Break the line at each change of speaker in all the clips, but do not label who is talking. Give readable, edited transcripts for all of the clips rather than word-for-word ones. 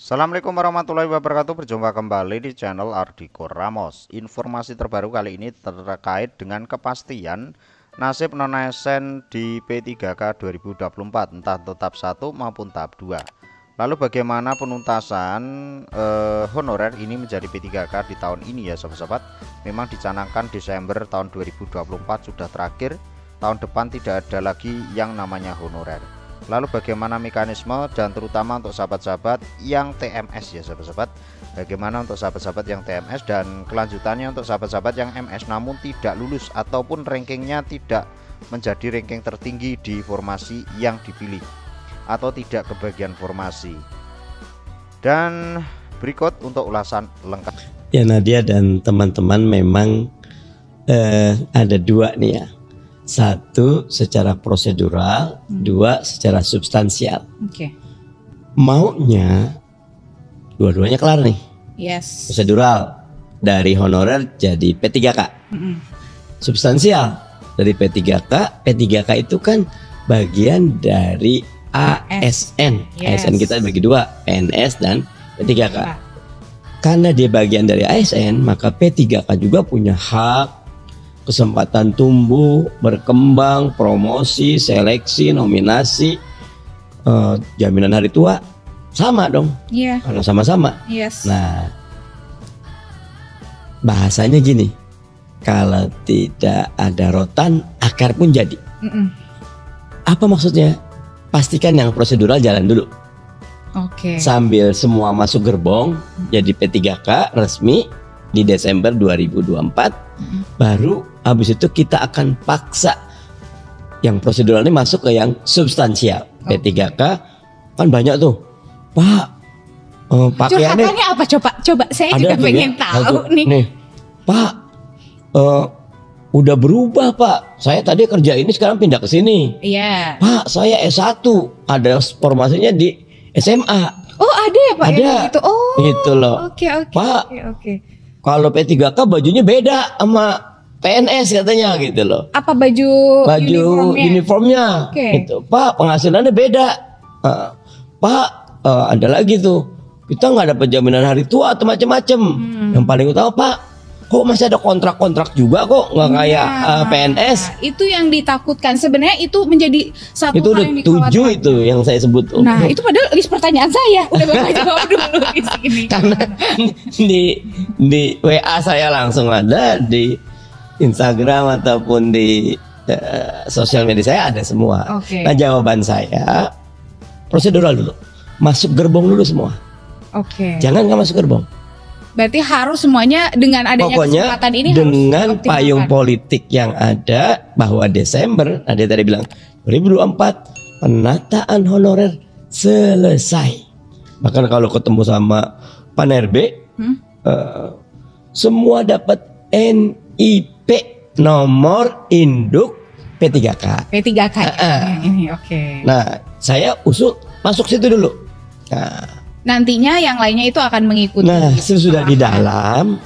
Assalamualaikum warahmatullahi wabarakatuh. Berjumpa kembali di channel Ardiko Ramos. Informasi terbaru kali ini terkait dengan kepastian nasib non ASN di P3K 2024, entah tetap 1 maupun tahap 2. Lalu bagaimana penuntasan honorer ini menjadi P3K di tahun ini ya sobat-sobat. Memang dicanangkan Desember tahun 2024 sudah terakhir. Tahun depan tidak ada lagi yang namanya honorer. Lalu bagaimana mekanisme dan terutama untuk sahabat-sahabat yang TMS ya sahabat-sahabat. Bagaimana untuk sahabat-sahabat yang TMS dan kelanjutannya untuk sahabat-sahabat yang MS namun tidak lulus ataupun rankingnya tidak menjadi ranking tertinggi di formasi yang dipilih atau tidak kebagian formasi. Dan berikut untuk ulasan lengkap.
Ya Nadia dan teman-teman, memang ada dua nih ya. Satu secara prosedural, dua secara substansial.
Oke.
Maunya dua-duanya kelar nih.
Yes.
Prosedural dari honorer jadi P3K. Substansial dari P3K. P3K itu kan bagian dari ASN.
Yes.
ASN kita bagi dua, PNS dan P3K. Karena dia bagian dari ASN, maka P3K juga punya hak, kesempatan tumbuh, berkembang, promosi, seleksi, nominasi, jaminan hari tua, sama dong.
Iya.
Karena sama-sama.
Yes.
Nah, bahasanya gini, kalau tidak ada rotan, akar pun jadi. Apa maksudnya? Pastikan yang prosedural jalan dulu.
Oke.
Sambil semua masuk gerbong, jadi P3K resmi di Desember 2024. Baru habis itu kita akan paksa yang prosedural ini masuk ke yang substansial. P3K kan banyak tuh, Pak, pakaiannya
curhatannya apa coba saya juga pengen tahu nih.
Pak, udah berubah Pak, saya tadi kerja ini sekarang pindah ke sini.
Iya.
Pak, saya S1, ada formasinya di SMA.
Oh ada ya Pak?
Ada.
Ya, gitu. Oh
gitu loh.
Oke.
Pak,
Oke.
kalau P3K bajunya beda sama PNS katanya gitu loh.
Apa baju
uniformnya
Oke.
gitu. Pak, penghasilannya beda. Pak, ada lagi tuh, kita nggak dapat jaminan hari tua atau macam-macam. Yang paling utama, Pak, kok masih ada kontrak-kontrak juga kok, nggak kayak PNS.
Itu yang ditakutkan sebenarnya, itu menjadi satu
Itu
hal
udah
yang
7 itu yang saya sebut.
Nah itu padahal list pertanyaan saya. Udah Bapak jawab dulu di sini.
Karena di WA saya langsung ada, di Instagram ataupun di sosial media saya ada semua.
Oke.
Nah, jawaban saya prosedural dulu, masuk gerbong dulu semua.
Oke.
Jangan nggak masuk gerbong.
Berarti harus semuanya dengan adanya
Pokoknya
kesempatan ini
dengan
harus
payung
dioptimalkan.
politik yang ada bahwa Desember, ada tadi bilang 2024 penataan honorer selesai. Bahkan kalau ketemu sama Panerbe, semua dapat NIP, nomor induk P3K.
P3K ini oke.
Nah, saya usul masuk situ dulu.
Nantinya yang lainnya itu akan mengikuti.
Nah, sesudah di dalam,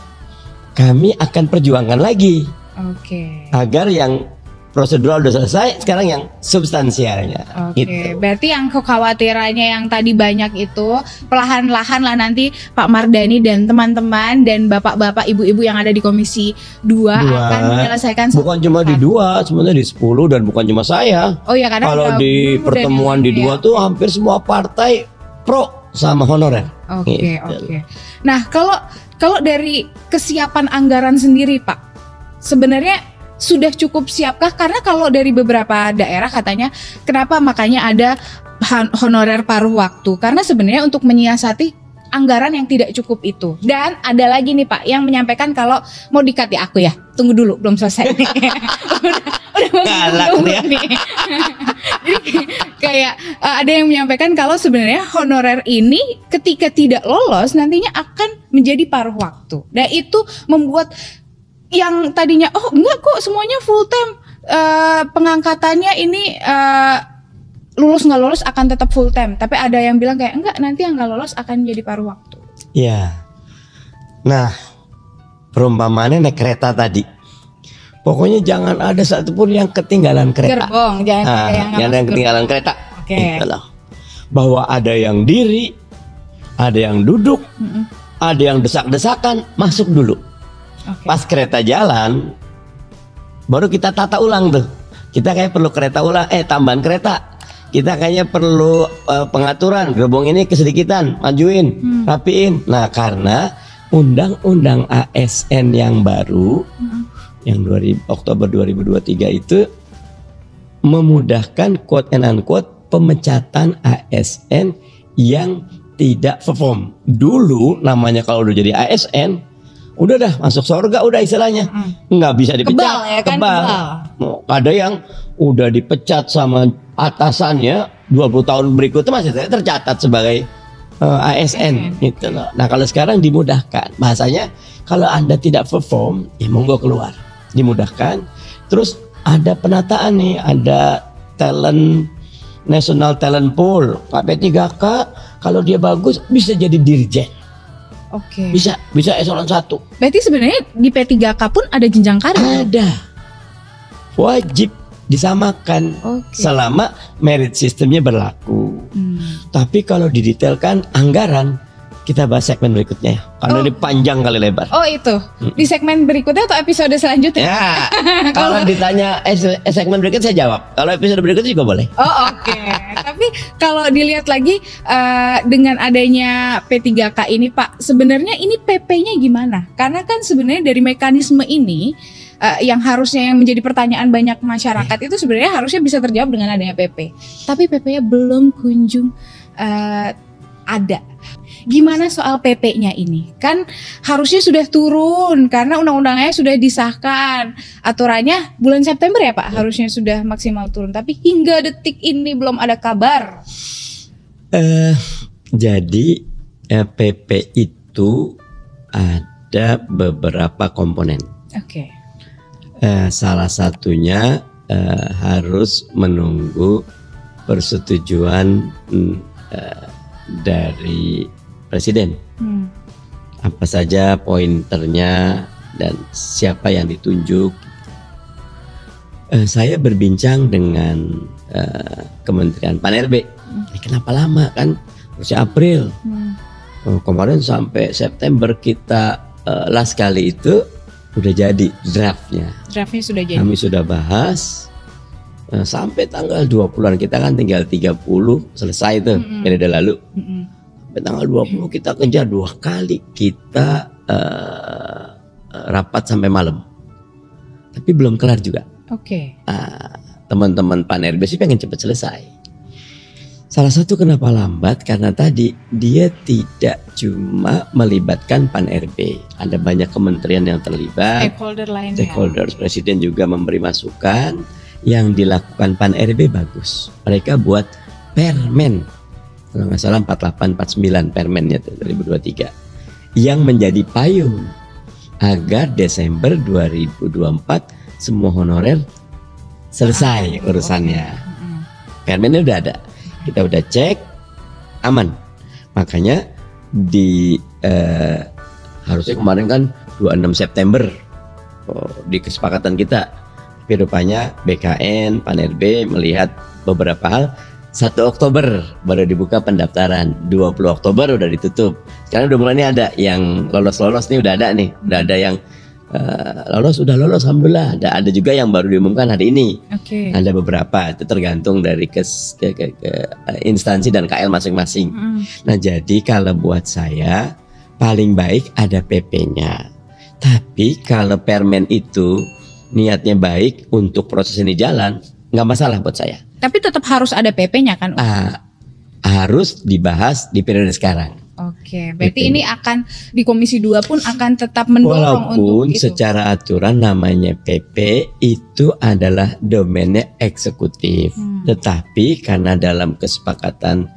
kami akan perjuangkan lagi
Oke.
agar yang prosedural udah selesai, sekarang yang substansialnya.
Oke,
Gitu.
berarti yang kekhawatirannya yang tadi banyak itu perlahan-lahan lah nanti Pak Mardhani dan teman-teman dan bapak-bapak ibu-ibu yang ada di Komisi 2 akan menyelesaikan.
Bukan cuma di 2, sebenarnya di 10, dan bukan cuma saya.
Oh ya, karena
Kalau
ada
di
guru dan
pertemuan di
ini
2 tuh hampir semua partai pro sama honorer.
Oke,
Gitu.
oke. Nah, kalau dari kesiapan anggaran sendiri, Pak, sebenarnya sudah cukup siapkah? Karena kalau dari beberapa daerah katanya, kenapa makanya ada honorer paruh waktu? Karena sebenarnya untuk menyiasati anggaran yang tidak cukup itu. Dan ada lagi nih Pak yang menyampaikan kalau mau di-cut ya aku ya. Tunggu dulu, belum selesai nih. udah
Galak dia.
nih. Jadi kayak ada yang menyampaikan kalau sebenarnya honorer ini ketika tidak lolos nantinya akan menjadi paruh waktu. Dan itu membuat yang tadinya oh enggak kok semuanya full time, pengangkatannya ini lulus nggak lulus akan tetap full time. Tapi ada yang bilang kayak enggak, nanti yang nggak lolos akan jadi paruh waktu.
Ya. Nah, perumpamaannya naik kereta tadi. Pokoknya jangan ada satupun yang ketinggalan kereta.
Gerbong, jangan
Jangan yang ketinggalan kereta.
Oke.
Gitu loh. Bahwa ada yang diri, ada yang duduk, ada yang desak-desakan, masuk dulu. Pas kereta jalan, baru kita tata ulang tuh. Kita kayak perlu kereta ulang, tambahan kereta. Kita kayaknya perlu pengaturan, gerbong ini kesedikitan, majuin, rapiin. Nah, karena undang-undang ASN yang baru, yang Oktober 2023 itu memudahkan quote and unquote pemecatan ASN yang tidak perform. Dulu namanya kalau udah jadi ASN, udah dah masuk surga udah istilahnya, nggak bisa dipecat.
Kebal ya kan? Kebal.
Ada yang udah dipecat sama atasannya 20 tahun berikutnya masih tercatat sebagai ASN gitu loh. Nah kalau sekarang dimudahkan, bahasanya kalau Anda tidak perform ya monggo keluar, dimudahkan. Terus ada penataan nih, ada talent, National Talent Pool, P3K kalau dia bagus bisa jadi dirjen.
Oke.
Bisa eselon 1.
Berarti sebenarnya di P3K pun ada jenjang karir.
Ada. Wajib disamakan selama merit sistemnya berlaku. Tapi kalau didetailkan anggaran, kita bahas segmen berikutnya ya. Karena ini panjang kali lebar.
Oh itu. Di segmen berikutnya atau episode selanjutnya?
Ya. Kalau ditanya segmen berikutnya saya jawab. Kalau episode berikutnya juga boleh.
Oh oke. Tapi kalau dilihat lagi dengan adanya P3K ini Pak, sebenarnya ini PP-nya gimana? Karena kan sebenarnya dari mekanisme ini yang harusnya yang menjadi pertanyaan banyak masyarakat itu sebenarnya harusnya bisa terjawab dengan adanya PP. Tapi PP-nya belum kunjung ada. Gimana soal PP-nya ini? Kan harusnya sudah turun karena undang-undangnya sudah disahkan. Aturannya bulan September ya Pak, harusnya sudah maksimal turun. Tapi hingga detik ini belum ada kabar.
Jadi PP itu ada beberapa komponen.
Oke.
Salah satunya harus menunggu persetujuan dari Presiden. Apa saja pointernya dan siapa yang ditunjuk. Saya berbincang dengan Kementerian Pan-RB. Kenapa lama kan? Harusnya April. Kemarin sampai September kita last kali itu udah jadi draftnya.
Draftnya sudah jadi.
Kami sudah bahas sampai tanggal 20-an, kita kan tinggal 30 selesai tuh periode lalu. Sampai tanggal 20 kita kejar 2 kali, kita rapat sampai malam. Tapi belum kelar juga.
Oke.
Teman-teman Pan-RB sih pengen cepat selesai. Salah satu kenapa lambat karena tadi dia tidak cuma melibatkan Pan-RB, ada banyak kementerian yang terlibat,
Stakeholder lainnya.
stakeholders. Presiden juga memberi masukan. Yang dilakukan Pan-RB bagus. Mereka buat permen, kalau nggak salah 4849 permennya 2023, yang menjadi payung agar Desember 2024 semua honorer selesai urusannya. Permennya udah ada, kita udah cek aman. Makanya harusnya kemarin kan 26 September di kesepakatan kita. Tapi rupanya BKN, Pan-RB melihat beberapa hal. 1 Oktober baru dibuka pendaftaran, 20 Oktober udah ditutup. Sekarang udah mulai nih ada yang lolos nih, udah ada nih. Udah ada yang udah lolos alhamdulillah. Ada juga yang baru diumumkan hari ini. Ada beberapa, itu tergantung dari ke instansi dan KL masing-masing. Nah jadi kalau buat saya paling baik ada PP-nya. Tapi kalau permen itu niatnya baik untuk proses ini jalan, nggak masalah buat saya.
Tapi tetap harus ada PP-nya kan?
Harus dibahas di periode sekarang.
Oke, berarti ini akan di Komisi 2 pun akan tetap mendorong
walaupun
untuk itu.
Secara aturan namanya PP itu adalah domainnya eksekutif. Tetapi karena dalam kesepakatan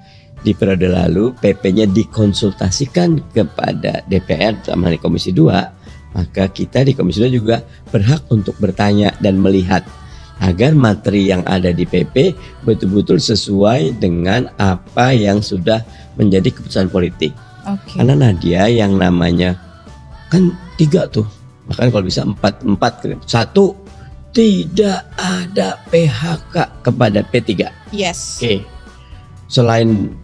di periode lalu PP-nya dikonsultasikan kepada DPR sama di Komisi 2, maka kita di Komisi 2 juga berhak untuk bertanya dan melihat agar materi yang ada di PP betul-betul sesuai dengan apa yang sudah menjadi keputusan politik. Karena Nadia yang namanya kan 3 tuh, bahkan kalau bisa 4. 1, tidak ada PHK kepada P3.
Yes.
Selain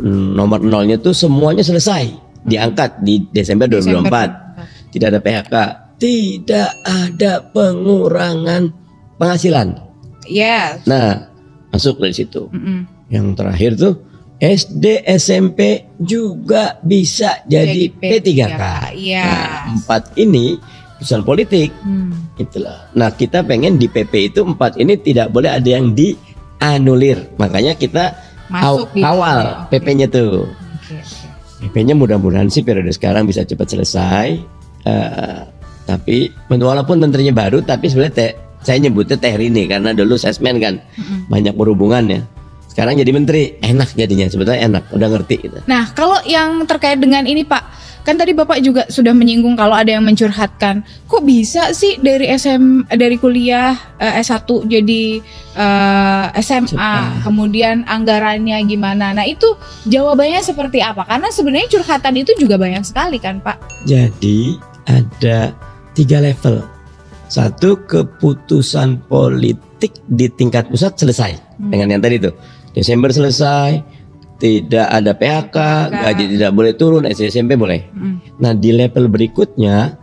nomor nolnya tuh semuanya selesai diangkat di Desember 2024. Tidak ada PHK, tidak ada pengurangan penghasilan.
Yes.
Nah, masuk dari situ. Yang terakhir tuh SD SMP juga bisa jadi P3K.
Iya.
Nah, 4 ini keputusan politik. Itulah. Nah, kita pengen di PP itu 4 ini tidak boleh ada yang dianulir. Makanya kita
Masuk
awal PP-nya tuh. PP-nya mudah-mudahan sih periode sekarang bisa cepat selesai. Tapi walaupun menterinya baru, tapi sebenarnya saya nyebutnya Teh Rini karena dulu sesmen kan banyak berhubungan ya. Sekarang jadi menteri, enak jadinya, sebetulnya enak, udah ngerti gitu.
Nah, kalau yang terkait dengan ini Pak, kan tadi Bapak juga sudah menyinggung kalau ada yang mencurhatkan, kok bisa sih dari kuliah S1 jadi SMA, kemudian anggarannya gimana? Nah, itu jawabannya seperti apa? Karena sebenarnya curhatan itu juga banyak sekali kan Pak.
Jadi ada 3 level. 1, keputusan politik di tingkat pusat selesai dengan yang tadi itu. Desember selesai, tidak ada PHK, gaji tidak boleh turun, SMP boleh. Nah, di level berikutnya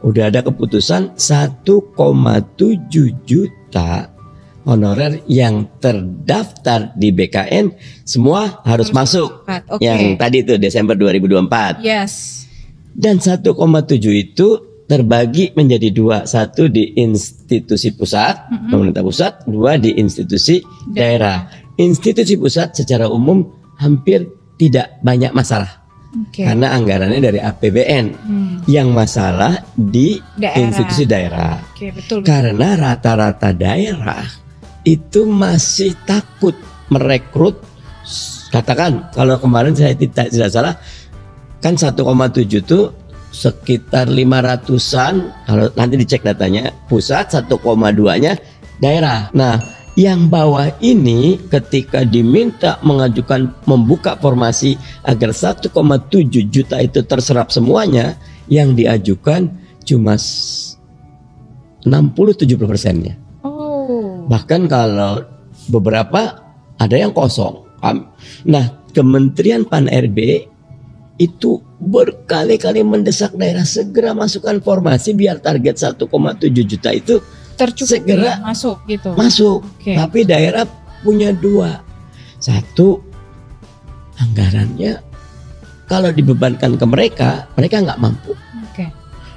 udah ada keputusan 1,7 juta honorer yang terdaftar di BKN semua harus masuk. Yang tadi itu Desember 2024.
Yes.
Dan 1,7 itu terbagi menjadi 2, 1 di institusi pusat, pemerintah pusat, 2 di institusi daerah. Institusi pusat secara umum hampir tidak banyak masalah, karena anggarannya dari APBN. Yang masalah di institusi daerah.
Betul.
Karena rata-rata daerah itu masih takut merekrut. Katakan kalau kemarin saya tidak salah, kan 1,7 itu sekitar 500-an, kalau nanti dicek datanya, pusat 1,2-nya daerah. Nah, yang bawah ini ketika diminta mengajukan membuka formasi agar 1,7 juta itu terserap semuanya, yang diajukan cuma 60-70%-nya. Bahkan kalau beberapa ada yang kosong. Nah, Kementerian Pan-RB itu berkali-kali mendesak daerah segera masukkan formasi biar target 1,7 juta itu tercukupi, segera
masuk gitu.
Masuk. Tapi daerah punya 2. 1, anggarannya kalau dibebankan ke mereka nggak mampu.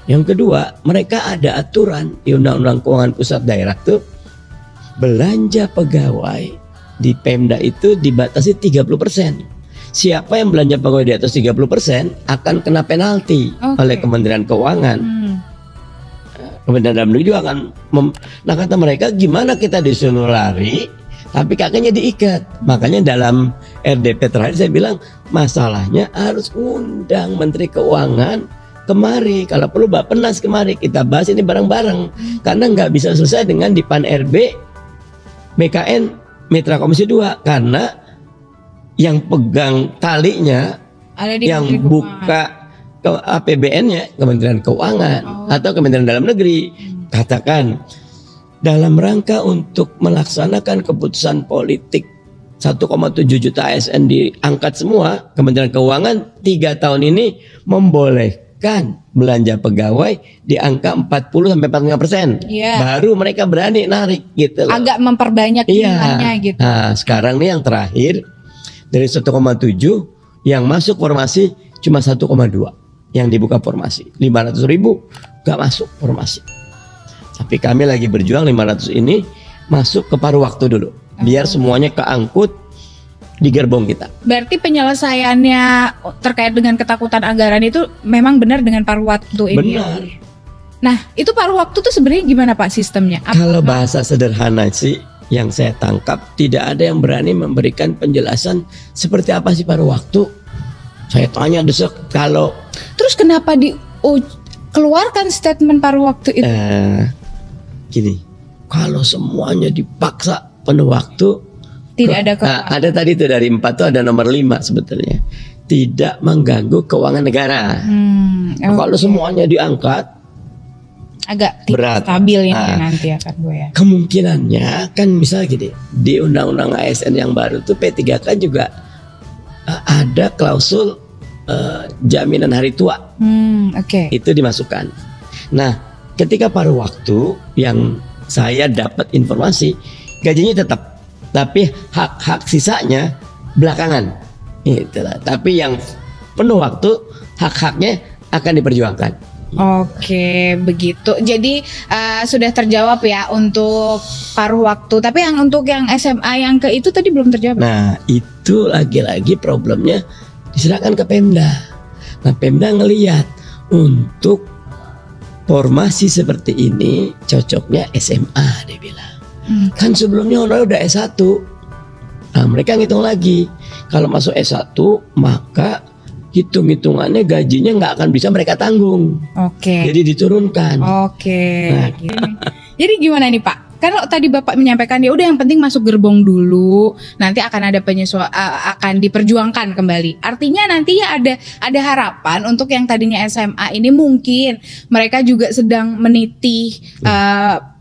Yang kedua, mereka ada aturan di Undang-Undang Keuangan Pusat Daerah tuh, belanja pegawai di Pemda itu dibatasi 30%. Siapa yang belanja pegawai di atas 30% akan kena penalti oleh Kementerian Keuangan. Kementerian Dalam Negeri juga akan nah, kata mereka, gimana kita disuruh lari tapi kakinya diikat. Makanya dalam RDP terakhir saya bilang, masalahnya harus undang Menteri Keuangan kemari, kalau perlu Bappenas kemari, kita bahas ini bareng-bareng. Karena nggak bisa selesai dengan di Pan-RB BKN Mitra Komisi 2, karena yang pegang talinya ada di yang buka ke APBN-nya Kementerian Keuangan atau Kementerian Dalam Negeri. Katakan dalam rangka untuk melaksanakan keputusan politik 1,7 juta ASN diangkat semua, Kementerian Keuangan 3 tahun ini membolehkan belanja pegawai di angka 40-45%. Baru mereka berani narik gitu loh.
Agak memperbanyak jumlahnya gitu.
Nah, sekarang nih yang terakhir dari 1,7 yang masuk formasi cuma 1,2 yang dibuka formasi. 500.000 gak masuk formasi. Tapi kami lagi berjuang 500 ini masuk ke paruh waktu dulu, biar semuanya keangkut di gerbong kita. Berarti
penyelesaiannya terkait dengan ketakutan anggaran itu memang benar dengan paruh waktu ini.
Benar.
Nah, itu paruh waktu tuh sebenarnya gimana Pak sistemnya?
Kalau bahasa sederhana sih yang saya tangkap, tidak ada yang berani memberikan penjelasan seperti apa sih paruh waktu. Saya tanya desek kalau.
Terus kenapa keluarkan statement paruh waktu itu?
Gini, kalau semuanya dipaksa penuh waktu,
tidak ada
ada tadi itu dari 4 itu ada nomor 5 sebetulnya, tidak mengganggu keuangan negara. Kalau semuanya diangkat
agak
berat,
stabil ya nanti akan gue ya.
Kemungkinannya kan misalnya gini, di Undang-Undang ASN yang baru tuh P3K juga ada klausul jaminan hari tua.
Oke.
Itu dimasukkan. Nah, ketika paruh waktu yang saya dapat informasi, gajinya tetap, tapi hak-hak sisanya belakangan. Itulah. Tapi yang penuh waktu, hak-haknya akan diperjuangkan.
Oke, begitu. Jadi sudah terjawab ya untuk paruh waktu. Tapi yang untuk yang SMA yang ke itu tadi belum terjawab.
Nah, itu lagi-lagi problemnya diserahkan ke Pemda. Nah, Pemda ngelihat untuk formasi seperti ini cocoknya SMA, dia bilang. Kan sebelumnya honorer udah S1. Nah, mereka ngitung lagi. Kalau masuk S1, maka hitung-hitungannya gajinya nggak akan bisa mereka tanggung.
Oke.
Jadi diturunkan.
Oke.
Nah.
Jadi gimana nih Pak? Kalau tadi Bapak menyampaikan ya udah yang penting masuk gerbong dulu, nanti akan ada akan diperjuangkan kembali. Artinya nanti ya ada harapan untuk yang tadinya SMA ini mungkin mereka juga sedang meniti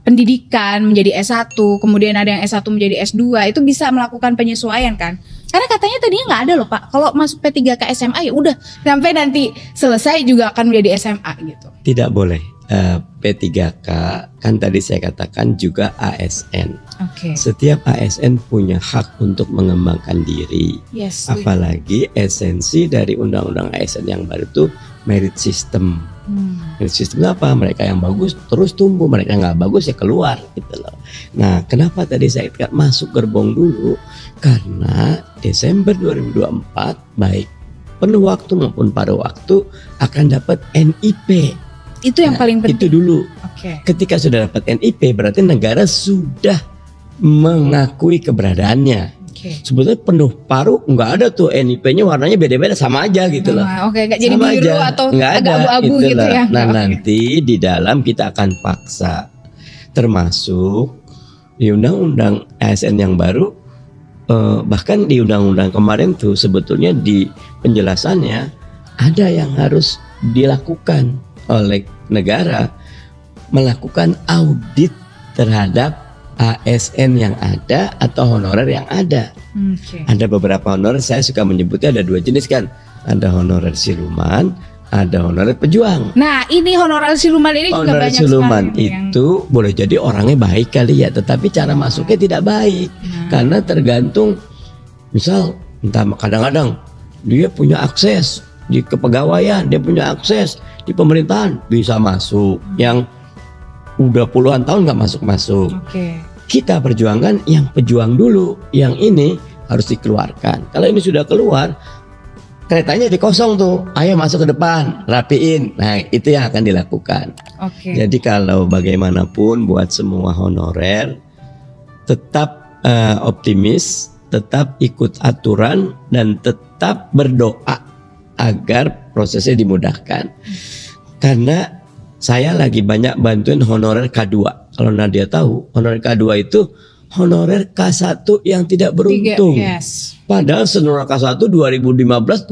pendidikan menjadi S1, kemudian ada yang S1 menjadi S2, itu bisa melakukan penyesuaian kan? Karena katanya tadinya nggak ada loh Pak, kalau masuk P3K SMA ya udah sampai nanti selesai juga akan menjadi SMA gitu.
Tidak boleh. P3K kan tadi saya katakan juga ASN.
Oke.
Setiap ASN punya hak untuk mengembangkan diri.
Yes.
Apalagi esensi dari undang-undang ASN yang baru itu merit system. Merit system apa? Mereka yang bagus terus tumbuh, mereka nggak bagus ya keluar gitu loh. Nah, kenapa tadi saya katakan masuk gerbong dulu? Karena Desember 2024 baik penuh waktu maupun paruh waktu akan dapat NIP.
Itu yang paling penting.
Itu dulu.
Oke.
Ketika sudah dapat NIP berarti negara sudah mengakui keberadaannya.
Oke.
Sebetulnya penuh paruh nggak ada tuh NIP-nya warnanya beda-beda sama aja gitu loh.
Oke, nggak jadi
Sama
biru
aja.
atau
Nggak
agak
ada,
abu-abu gitu
itulah.
ya.
Nah,
Oke.
nanti di dalam kita akan paksa, termasuk di undang-undang ASN yang baru, bahkan di undang-undang kemarin tuh sebetulnya di penjelasannya ada yang harus dilakukan oleh negara, melakukan audit terhadap ASN yang ada atau honorer yang ada.
Oke.
Ada beberapa honorer, saya suka menyebutnya ada dua jenis kan. Ada honorer siluman, ada honorer pejuang.
Nah, ini honorer siluman ini juga
Honorer
banyak
siluman
sekali yang-
itu boleh jadi orangnya baik kali ya, tetapi cara masuknya tidak baik. Karena tergantung, misal entah kadang-kadang dia punya akses di kepegawaian, dia punya akses di pemerintahan bisa masuk. Yang udah puluhan tahun nggak masuk-masuk.
Oke.
Kita perjuangkan yang pejuang dulu, yang ini harus dikeluarkan. Kalau ini sudah keluar, keretanya dikosong tuh, ayo masuk ke depan, rapiin. Nah, itu yang akan dilakukan.
Oke.
Jadi kalau bagaimanapun buat semua honorer, tetap optimis, tetap ikut aturan, dan tetap berdoa agar prosesnya dimudahkan. Karena saya lagi banyak bantuin honorer K2. Kalau Nadia tahu, honorer K2 itu honorer K1 yang tidak beruntung.
Yes.
Padahal honorer K1 2015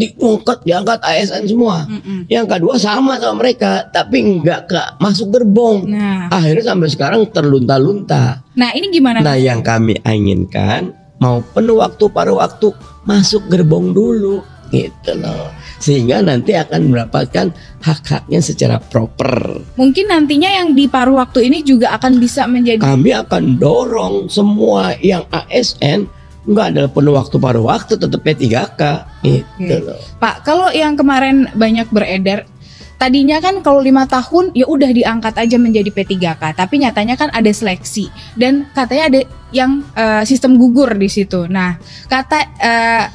diangkat ASN semua. Yang K2 sama mereka, tapi nggak masuk gerbong.
Nah.
Akhirnya sampai sekarang terlunta-lunta.
Nah, ini gimana?
Nah, yang kami inginkan mau penuh waktu paruh waktu masuk gerbong dulu gitu loh. Sehingga nanti akan mendapatkan hak-haknya secara proper.
Mungkin nantinya yang di paruh waktu ini juga akan bisa menjadi.
Kami akan dorong semua yang ASN nggak ada penuh waktu paruh waktu tetap P3K gitu loh.
Pak, kalau yang kemarin banyak beredar, tadinya kan kalau 5 tahun ya udah diangkat aja menjadi P3K, tapi nyatanya kan ada seleksi dan katanya ada yang sistem gugur di situ. Nah,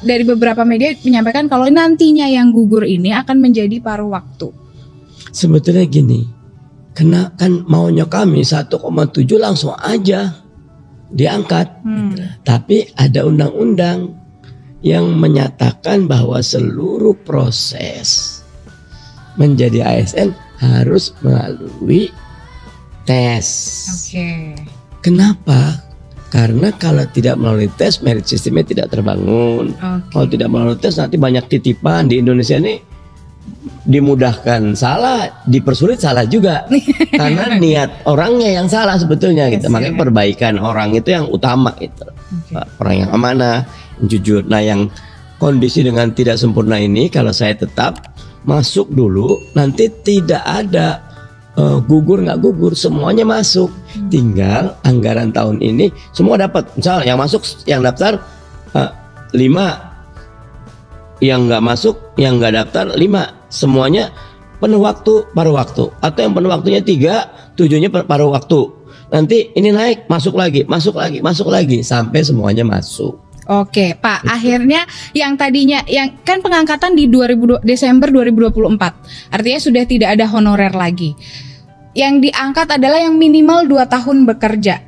dari beberapa media menyampaikan kalau nantinya yang gugur ini akan menjadi paruh waktu.
Sebetulnya gini, kena kan maunya kami 1,7 langsung aja diangkat. Gitu. Tapi ada undang-undang yang menyatakan bahwa seluruh proses menjadi ASN harus melalui tes.
Oke.
Kenapa? Karena kalau tidak melalui tes, merit sistemnya tidak terbangun.
Oke.
Kalau tidak melalui tes, nanti banyak titipan di Indonesia ini dimudahkan salah, dipersulit salah juga. Karena niat orangnya yang salah sebetulnya gitu.
Yes,
Makanya
ya.
perbaikan orang itu yang utama gitu.
Oke.
Orang yang amanah, yang jujur. Nah, yang kondisi dengan tidak sempurna ini, kalau saya tetap masuk dulu, nanti tidak ada gugur nggak gugur, semuanya masuk. Tinggal anggaran tahun ini semua dapat. Misal yang masuk, yang daftar 5, yang nggak masuk, yang nggak daftar 5, semuanya penuh waktu, paruh waktu. Atau yang penuh waktunya 3, 7-nya paruh waktu. Nanti ini naik, masuk lagi, masuk lagi, masuk lagi, sampai semuanya masuk.
Oke, Pak. Akhirnya yang tadinya yang kan pengangkatan di Desember 2024. Artinya sudah tidak ada honorer lagi. Yang diangkat adalah yang minimal 2 tahun bekerja.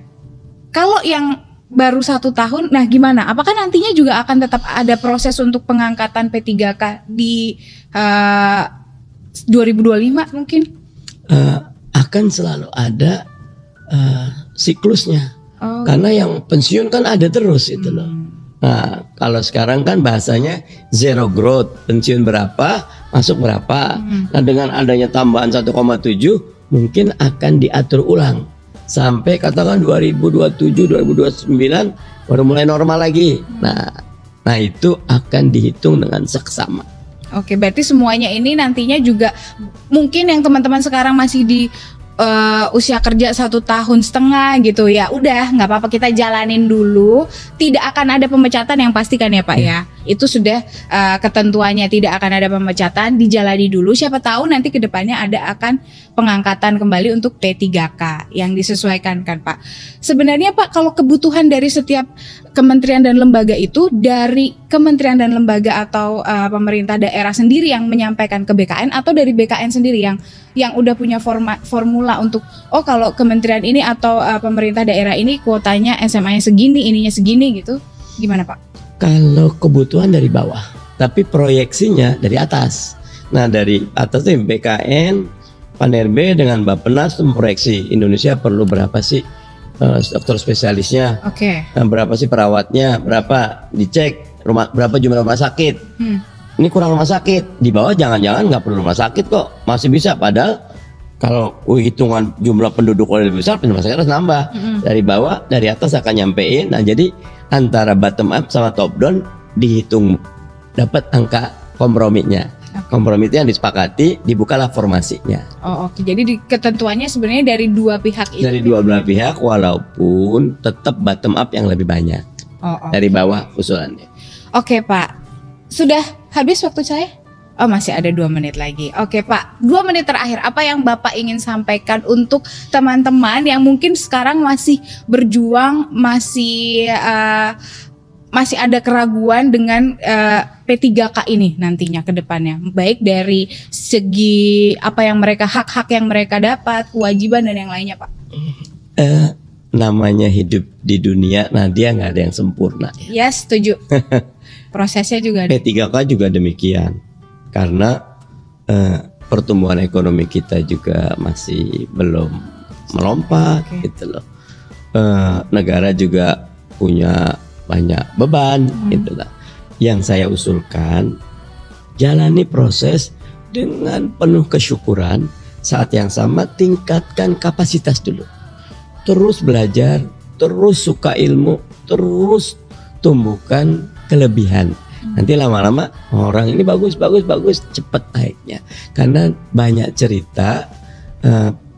Kalau yang baru 1 tahun, nah gimana? Apakah nantinya juga akan tetap ada proses untuk pengangkatan P3K di 2025 mungkin?
Akan selalu ada siklusnya. Karena yang pensiun kan ada terus itu loh. Nah, kalau sekarang kan bahasanya zero growth, pensiun berapa, masuk berapa. Nah, dengan adanya tambahan 1,7 mungkin akan diatur ulang sampai katakan 2027, 2029 baru mulai normal lagi. Nah itu akan dihitung dengan seksama.
Oke, berarti semuanya ini nantinya juga mungkin yang teman-teman sekarang masih di usia kerja 1,5 tahun gitu ya, udah nggak apa-apa, kita jalanin dulu, tidak akan ada pemecatan yang pastikan ya Pak ya, itu sudah ketentuannya, tidak akan ada pemecatan, dijalani dulu, siapa tahu nanti kedepannya ada akan pengangkatan kembali untuk P3K yang disesuaikan kan Pak. Sebenarnya Pak, kalau kebutuhan dari setiap kementerian dan lembaga itu dari kementerian dan lembaga atau pemerintah daerah sendiri yang menyampaikan ke BKN, atau dari BKN sendiri yang udah punya formula untuk kalau kementerian ini atau pemerintah daerah ini kuotanya SMA-nya segini, ininya segini gitu, gimana Pak?
Kalau kebutuhan dari bawah, tapi proyeksinya dari atas. Nah dari atas itu BKN, PAN-RB dengan Bappenas memproyeksi Indonesia perlu berapa sih dokter spesialisnya, berapa sih perawatnya, berapa dicek berapa jumlah rumah sakit. Ini kurang rumah sakit, di bawah jangan-jangan nggak perlu rumah sakit kok, masih bisa. Padahal kalau hitungan jumlah penduduk lebih besar, rumah sakit harus nambah. Dari bawah, dari atas akan nyampein. Nah jadi antara bottom up sama top down dihitung, dapat angka komprominya. Kompromi itu yang disepakati, dibukalah formasinya.
Oke. Jadi ketentuannya sebenarnya dari dua pihak itu.
Dari dua belah pihak, walaupun tetap bottom up yang lebih banyak. Dari bawah usulannya.
Oke Pak. Sudah habis waktu saya? Masih ada 2 menit lagi. Oke Pak, 2 menit terakhir, apa yang Bapak ingin sampaikan untuk teman-teman yang mungkin sekarang masih berjuang, masih ada keraguan dengan P3K ini nantinya ke depannya, baik dari segi apa yang mereka, hak-hak yang mereka dapat, kewajiban dan yang lainnya Pak?
Namanya hidup di dunia, nah dia nggak ada yang sempurna.
Ya setuju. Prosesnya juga ada.
P3K juga demikian, karena pertumbuhan ekonomi kita juga masih belum melompat gitu loh. Negara juga punya banyak beban gitu lah. Yang saya usulkan, jalani proses dengan penuh kesyukuran, saat yang sama tingkatkan kapasitas dulu. Terus belajar, terus suka ilmu, terus tumbuhkan kelebihan. Nanti lama-lama orang ini bagus cepet naiknya. Karena banyak cerita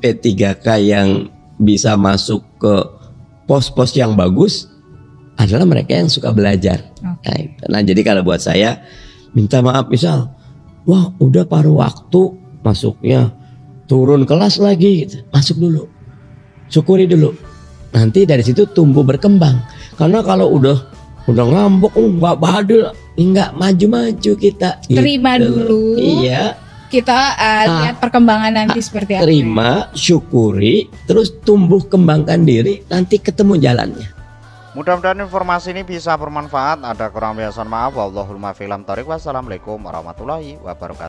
P3K yang bisa masuk ke pos-pos yang bagus adalah mereka yang suka belajar. Nah jadi kalau buat saya, minta maaf misal, wah udah paruh waktu masuknya, turun kelas lagi gitu. Masuk dulu, syukuri dulu, nanti dari situ tumbuh berkembang. Karena kalau udah ngambek, nggak badul, nggak maju-maju kita.
Terima gitu dulu.
Iya.
Kita lihat perkembangan nanti seperti apa.
Terima, syukuri, terus tumbuh kembangkan diri, nanti ketemu jalannya.
Mudah-mudahan informasi ini bisa bermanfaat. Ada kurang biasa maaf. Wallahul muwaffiq ila thoriq. Wassalamualaikum warahmatullahi wabarakatuh.